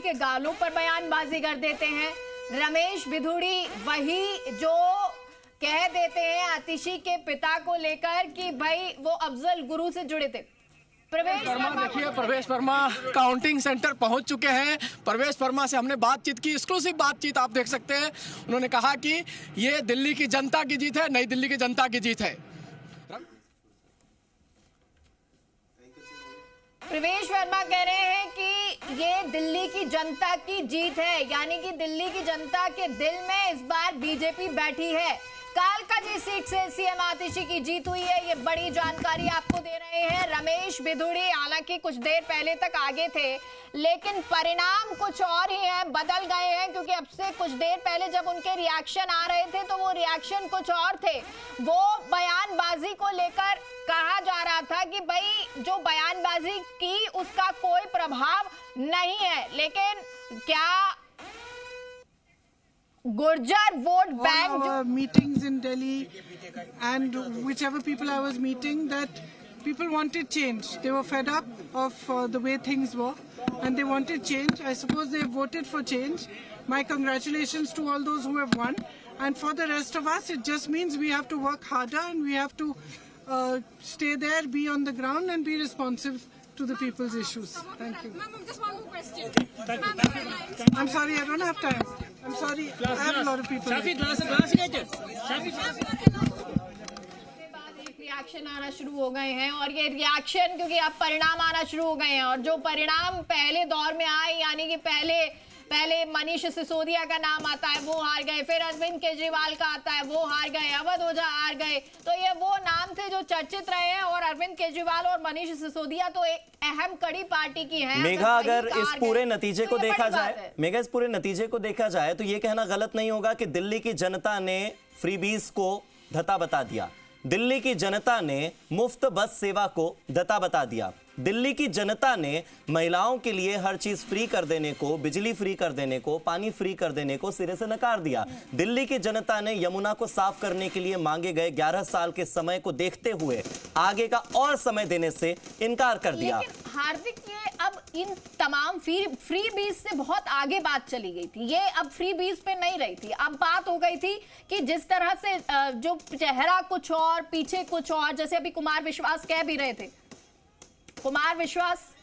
के गालों पर बयानबाजी कर देते हैं। रमेश भिधुड़ी वही जो कह देते हैं आतिशी के पिता को लेकर कि भाई वो अफजल गुरु से जुड़े थे। प्रवेश वर्मा, देखिए प्रवेश वर्मा काउंटिंग सेंटर पहुंच चुके हैं। प्रवेश वर्मा से हमने बातचीत की, एक्सक्लूसिव बातचीत आप देख सकते हैं। उन्होंने कहा कि ये दिल्ली की जनता की जीत है, नई दिल्ली की जनता की जीत है। प्रवेश वर्मा कह रहे हैं कि ये दिल्ली की जनता की जीत है, यानी कि दिल्ली की जनता के दिल में इस बार बीजेपी बैठी है। कालकाजी सीट से सीएम आतिशी की जीत हुई है, ये बड़ी जानकारी आपको दे रहे हैं रमेश भिधुड़ी। हालांकि कुछ देर पहले तक आगे थे, लेकिन परिणाम कुछ और ही है, बदल गए हैं, क्योंकि अब से कुछ देर पहले जब उनके रिएक्शन आ रहे थे तो वो रिएक्शन कुछ और थे। वो बयानबाजी को लेकर कहा जा रहा था कि भाई जो बयानबाजी की उसका कोई प्रभाव नहीं है, लेकिन क्या Gurjar vote bank our meetings in Delhi and whichever people I was meeting, that people wanted change. They were fed up of the way things were and they wanted change. I suppose they voted for change. My congratulations to all those who have won, and for the rest of us it just means we have to work harder and we have to stay there, be on the ground and be responsive to the people's issues. Thank you. Ma'am, just one more question. I'm sorry, I don't have time. I'm sorry, I have a lot of people. Reaction आना शुरू हो गए हैं, और ये reaction क्योंकि अब परिणाम आना शुरू हो गए हैं, और जो परिणाम पहले दौर में आए, यानी कि पहले मनीष सिसोदिया का नाम आता है, वो हार गए, फिर अरविंद केजरीवाल का आता है, वो हार गए, अवध ओझा हार गए, तो ये वो नाम थे जो चर्चित रहे हैं। और अरविंद केजरीवाल और मनीष सिसोदिया तो एक अहम कड़ी पार्टी की हैं। मेघा, अगर इस पूरे नतीजे को देखा जाए, मेघा इस पूरे नतीजे को देखा जाए तो ये कहना गलत नहीं होगा कि दिल्ली की जनता ने फ्रीबीज को धता बता दिया, दिल्ली की जनता ने मुफ्त बस सेवा को धता बता दिया, दिल्ली की जनता ने महिलाओं के लिए हर चीज फ्री कर देने को, बिजली फ्री कर देने को, पानी फ्री कर देने को सिरे से नकार दिया। दिल्ली की जनता ने यमुना को साफ करने के लिए मांगे गए 11 साल के समय को देखते हुए आगे का और समय देने से इनकार कर दिया। हार्दिक, ये अब इन तमाम फ्री बीज से बहुत आगे बात चली गई थी, ये अब फ्री बीज पे नहीं रही थी। अब बात हो गई थी कि जिस तरह से जो चेहरा कुछ और पीछे कुछ और, जैसे अभी कुमार विश्वास कह भी रहे थे, कुमार विश्वास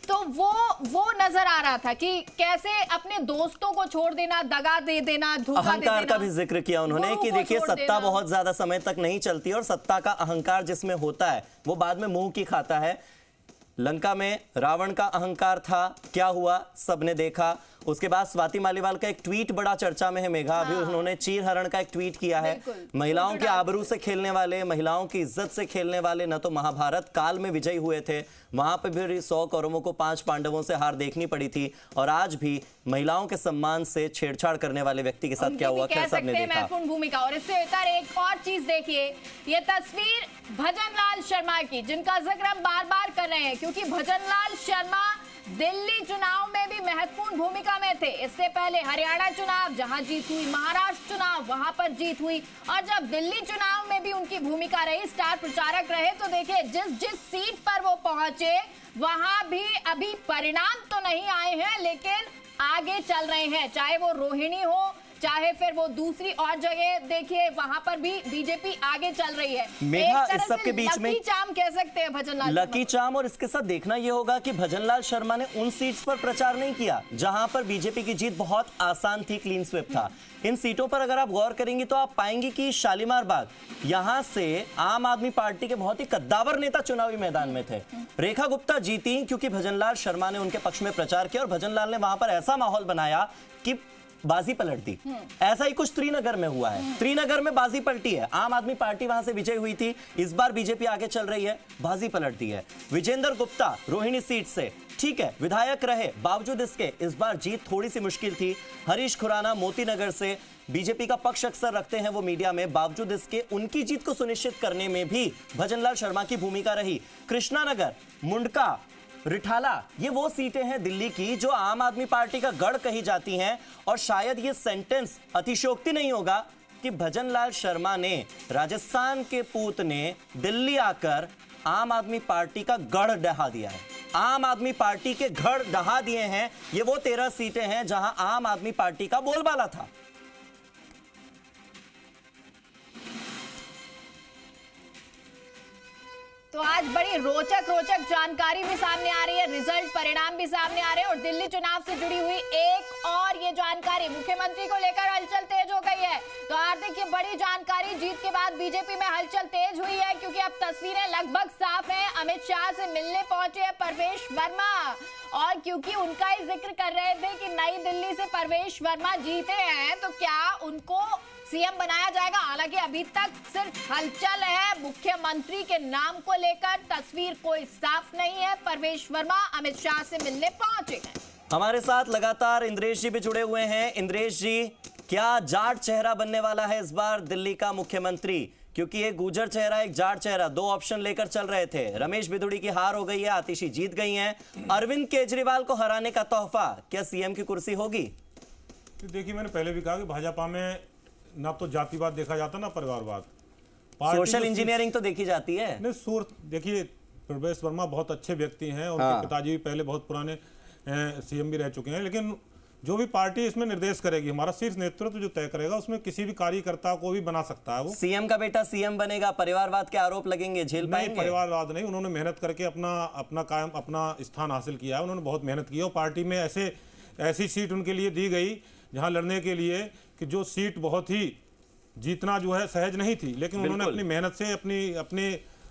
तो वो नजर आ रहा था कि कैसे अपने दोस्तों को छोड़ देना, दगा दे देना, धोखा दे देना। अहंकार का भी जिक्र किया उन्होंने कि देखिए सत्ता बहुत ज्यादा समय तक नहीं चलती और सत्ता का अहंकार जिसमें होता है वो बाद में मुंह की खाता है। लंका में रावण का अहंकार था, क्या हुआ सबने देखा। उसके बाद स्वाति मालीवाल का एक ट्वीट बड़ा चर्चा में है मेघा, अभी उन्होंने चीर हरण का एक ट्वीट किया है। महिलाओं के आबरू से खेलने वाले, महिलाओं की इज्जत से खेलने वाले न तो महाभारत काल में विजयी हुए थे, वहां पर भी 100 कौरवों को 5 पांडवों से हार देखनी पड़ी थी, और आज भी महिलाओं के सम्मान से छेड़छाड़ करने वाले व्यक्ति के साथ क्या हुआ, क्या सबने देखा। महत्वपूर्ण भूमिका। और इससे बेहतर एक और चीज देखिए, ये तस्वीर भजनलाल शर्मा की, जिनका जिक्र हम बार बार कर रहे हैं, क्योंकि भजनलाल शर्मा दिल्ली चुनाव में भी महत्वपूर्ण भूमिका में थे। इससे पहले हरियाणा चुनाव जहां जीत हुई, महाराष्ट्र चुनाव वहां पर जीत हुई, और जब दिल्ली चुनाव में भी उनकी भूमिका रही, स्टार प्रचारक रहे। तो देखिए जिस सीट पर वो पहुंचे वहां भी अभी परिणाम तो नहीं आए हैं, लेकिन आगे चल रहे हैं, चाहे वो रोहिणी हो, चाहे फिर वो दूसरी और जगह देखिए, वहां पर भी बीजेपी आगे चल रही है। मेघा, इस सब के बीच में लकी चाम कह सकते हैं भजनलाल, लकी चाम। और इसके साथ देखना यह होगा कि भजनलाल शर्मा ने उन सीट्स पर प्रचार नहीं किया जहां पर बीजेपी की जीत बहुत आसान थी, क्लीन स्वीप था। इन सीटों पर अगर आप गौर करेंगे तो आप पाएंगे कि शालीमार बाग, यहां से आम आदमी पार्टी के बहुत ही कद्दावर नेता चुनावी मैदान में थे। रेखा गुप्ता जीती क्योंकि भजनलाल शर्मा ने उनके पक्ष में प्रचार किया, और भजनलाल ने वहां पर ऐसा माहौल बनाया कि बाजी पलट दी। ऐसा ही कुछ त्रिनगर में हुआ है, त्रिनगर में बाजी पलटी है, आम आदमी पार्टी वहां से विजय हुई थी, इस बार बीजेपी आगे चल रही है, बाजी पलटती है। विजेंद्र गुप्ता रोहिणी सीट से, ठीक है, विधायक रहे, बावजूद इसके इस बार जीत थोड़ी सी मुश्किल थी। हरीश खुराना मोती नगर से बीजेपी का पक्ष अक्सर रखते हैं वो मीडिया में, बावजूद इसके उनकी जीत को सुनिश्चित करने में भी भजनलाल शर्मा की भूमिका रही। कृष्णानगर, मुंडका, रिठाला, ये वो सीटें हैं दिल्ली की जो आम आदमी पार्टी का गढ़ कही जाती हैं, और शायद ये सेंटेंस अतिशयोक्ति नहीं होगा कि भजनलाल शर्मा ने, राजस्थान के पूत ने दिल्ली आकर आम आदमी पार्टी का गढ़ ढहा दिया है। आम आदमी पार्टी के गढ़ ढहा दिए हैं। ये वो 13 सीटें हैं जहां आम आदमी पार्टी का बोलबाला था। तो आज बड़ी रोचक जानकारी भी सामने आ रही है, रिजल्ट परिणाम भी सामने आ रहे हैं और दिल्ली चुनाव से जुड़ी हुई एक और ये जानकारी, मुख्यमंत्री को लेकर हलचल तेज हो गई है। तो हार्दिक, ये बड़ी जानकारी, जीत के बाद बीजेपी में हलचल तेज हुई है क्योंकि अब तस्वीरें लगभग साफ हैं। अमित शाह से मिलने पहुंचे हैं परवेश वर्मा और क्योंकि उनका ही जिक्र कर रहे थे कि नई दिल्ली से परवेश वर्मा जीते हैं तो क्या उनको सीएम बनाया जाएगा। हालांकि अभी तक सिर्फ हलचल है, मुख्यमंत्री के नाम को लेकर तस्वीर कोई साफ नहीं है। परवेश वर्मा अमित शाह से मिलने पहुंचे हैं। हमारे साथ लगातार इंद्रेश जी भी जुड़े हुए हैं। इंद्रेश जी, क्या जाट चेहरा बनने वाला है इस बार दिल्ली का मुख्यमंत्री? क्योंकि एक गुर्जर चेहरा, एक जाट चेहरा, दो ऑप्शन लेकर चल रहे थे। रमेश बिधूड़ी की हार हो गई है, आतिशी जीत गई हैं। अरविंद केजरीवाल को हराने का तोहफा, क्या सीएम की कुर्सी होगी? देखिए, मैंने पहले भी कहा कि भाजपा में ना तो जातिवाद देखा जाता ना परिवारवाद। सोशल इंजीनियरिंग तो देखी जाती है। नहीं, देखिए, प्रवेश वर्मा बहुत अच्छे व्यक्ति हैं, उनके पिताजी भी पहले बहुत पुराने सीएम भी रह चुके हैं। लेकिन जो भी पार्टी इसमें निर्देश करेगी, हमारा शीर्ष नेतृत्व जो तय करेगा, उसमें किसी भी कार्यकर्ता को भी बना सकता है। वो सीएम का बेटा सीएम बनेगा, परिवारवाद के आरोप लगेंगे, झेल पाएंगे? परिवारवाद नहीं, उन्होंने मेहनत करके अपना स्थान हासिल किया है। उन्होंने बहुत मेहनत की है और पार्टी में ऐसी सीट उनके लिए दी गई जहां लड़ने के लिए कि जो सीट बहुत ही जीतना जो है सहज नहीं थी, लेकिन उन्होंने अपनी मेहनत से अपने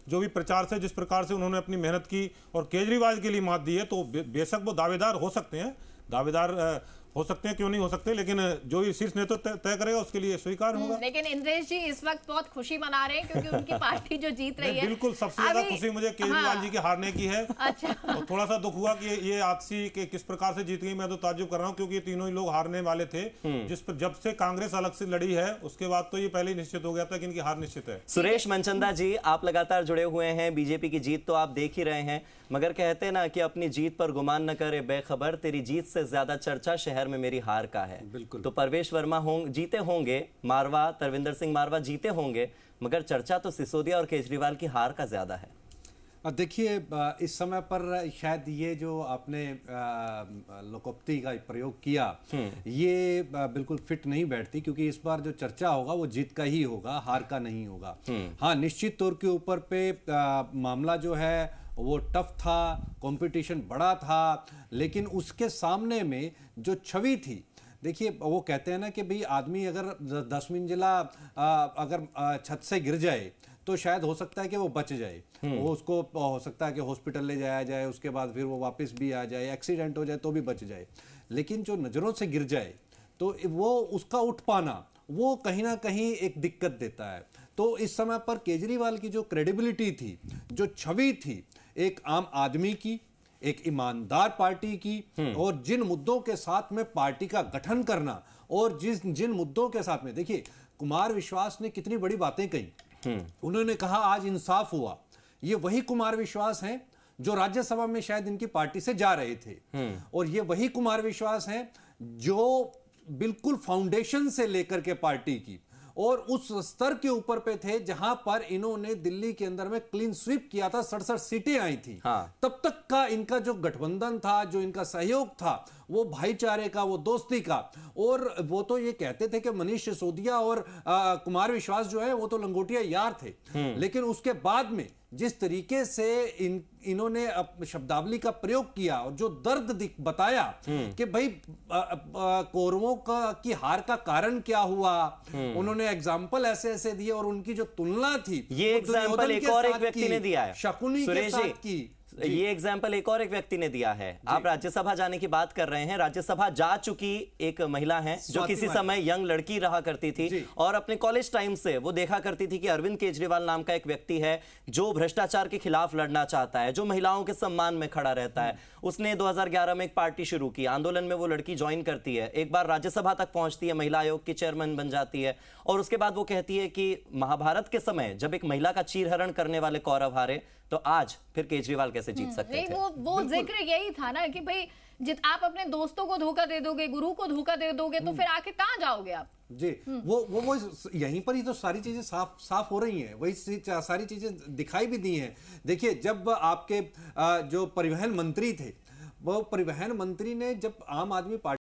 जो भी प्रचार से जिस प्रकार से उन्होंने अपनी मेहनत की और केजरीवाल के लिए मात दी है, तो बेशक वो दावेदार हो सकते हैं, क्यों नहीं हो सकते, लेकिन जो भी शीर्ष नेतृत्व तय करेगा उसके लिए स्वीकार होगा। लेकिन इंद्रेश जी इस वक्त बहुत खुशी मना रहे हैं क्योंकि उनकी पार्टी जो जीत रही है। बिल्कुल, सबसे ज्यादा खुशी मुझे केजरीवाल जी के हारने की है। अच्छा। और थोड़ा सा दुख हुआ कि ये आतिशी के किस प्रकार से जीत गई। मैं तो ताज्जुब कर रहा हूँ क्योंकि ये तीनों ही लोग हारने वाले थे। जिस पर जब से कांग्रेस अलग से लड़ी है उसके बाद तो ये पहले ही निश्चित हो गया था कि इनकी हार निश्चित है। सुरेश मनचंदा जी, आप लगातार जुड़े हुए हैं, बीजेपी की जीत तो आप देख ही रहे हैं, मगर कहते ना कि अपनी जीत पर गुमान न करे बेखबर, तेरी जीत से ज्यादा चर्चा शहर में मेरी हार का है। बिल्कुल। तो परवेश वर्मा जीते होंगे, मारवा तरविंदर सिंह मारवा जीते होंगे, मगर चर्चा तो सिसोदिया और केजरीवाल की हार का ज्यादा है। देखिए, इस समय पर शायद ये जो आपने लोकोक्ति का प्रयोग किया, ये बिल्कुल फिट नहीं बैठती, क्योंकि इस बार जो चर्चा होगा वो जीत का ही होगा, हार का नहीं होगा। हाँ, निश्चित तौर के ऊपर पे मामला जो है वो टफ था, कंपटीशन बड़ा था, लेकिन उसके सामने में जो छवि थी, देखिए, वो कहते हैं ना कि भाई आदमी अगर 10 मंजिला अगर छत से गिर जाए तो शायद हो सकता है कि वो बच जाए, वो उसको हो सकता है कि हॉस्पिटल ले जाया जाए, उसके बाद फिर वो वापस भी आ जाए, एक्सीडेंट हो जाए तो भी बच जाए। लेकिन जो नज़रों से गिर जाए तो वो उसका उठ पाना वो कहीं ना कहीं एक दिक्कत देता है। तो इस समय पर केजरीवाल की जो क्रेडिबिलिटी थी, जो छवि थी एक आम आदमी की, एक ईमानदार पार्टी की, और जिन मुद्दों के साथ में पार्टी का गठन करना और जिन मुद्दों के साथ में, देखिए, कुमार विश्वास ने कितनी बड़ी बातें कही। उन्होंने कहा आज इंसाफ हुआ। ये वही कुमार विश्वास हैं जो राज्यसभा में शायद इनकी पार्टी से जा रहे थे, और ये वही कुमार विश्वास हैं जो बिल्कुल फाउंडेशन से लेकर के पार्टी की और उस स्तर के ऊपर पे थे जहां पर इन्होंने दिल्ली के अंदर में क्लीन स्वीप किया था, 67 सीटें आई थी। तब तक का इनका जो गठबंधन था, जो इनका सहयोग था, वो भाईचारे का, वो दोस्ती का, और वो तो ये कहते थे कि मनीष सिसोदिया और कुमार विश्वास जो है वो तो लंगोटिया यार थे। लेकिन उसके बाद में जिस तरीके से इन्होंने शब्दावली का प्रयोग किया और जो दर्द बताया कि भाई कौरवों की हार का कारण क्या हुआ, उन्होंने एग्जाम्पल ऐसे ऐसे दिए और उनकी जो तुलना थी, ये एग्जाम्पल एक और एक व्यक्ति ने दिया है, शकुनी के साथ की। ये एग्जाम्पल एक और एक व्यक्ति ने दिया है। आप राज्यसभा जाने की बात कर रहे हैं, राज्यसभा जा चुकी एक महिला हैं जो किसी समय यंग लड़की रहा करती थी और अपने कॉलेज टाइम से वो देखा करती थी कि अरविंद केजरीवाल नाम का एक व्यक्ति है जो भ्रष्टाचार के खिलाफ लड़ना चाहता है, जो महिलाओं के सम्मान में खड़ा रहता है। उसने 2011 में एक पार्टी शुरू की, आंदोलन में वो लड़की ज्वाइन करती है, एक बार राज्यसभा तक पहुंचती है, महिला आयोग की चेयरमैन बन जाती है, और उसके बाद वो कहती है कि महाभारत के समय जब एक महिला का चीरहरण करने वाले कौरव हारे तो आज फिर केजरीवाल कैसे जीत सकते नहीं, थे? वो जिक्र यही था ना कि भाई जित आप अपने दोस्तों को धोखा दे दोगे, गुरु को धोखा दे दोगे, तो फिर आके कहाँ जाओगे आप? जी, वो यहीं पर ही तो सारी चीजें साफ हो रही हैं, वही सारी चीजें दिखाई भी दी हैं। देखिए, जब आपके जो परिवहन मंत्री थे, वो परिवहन मंत्री ने जब आम आदमी पार्टी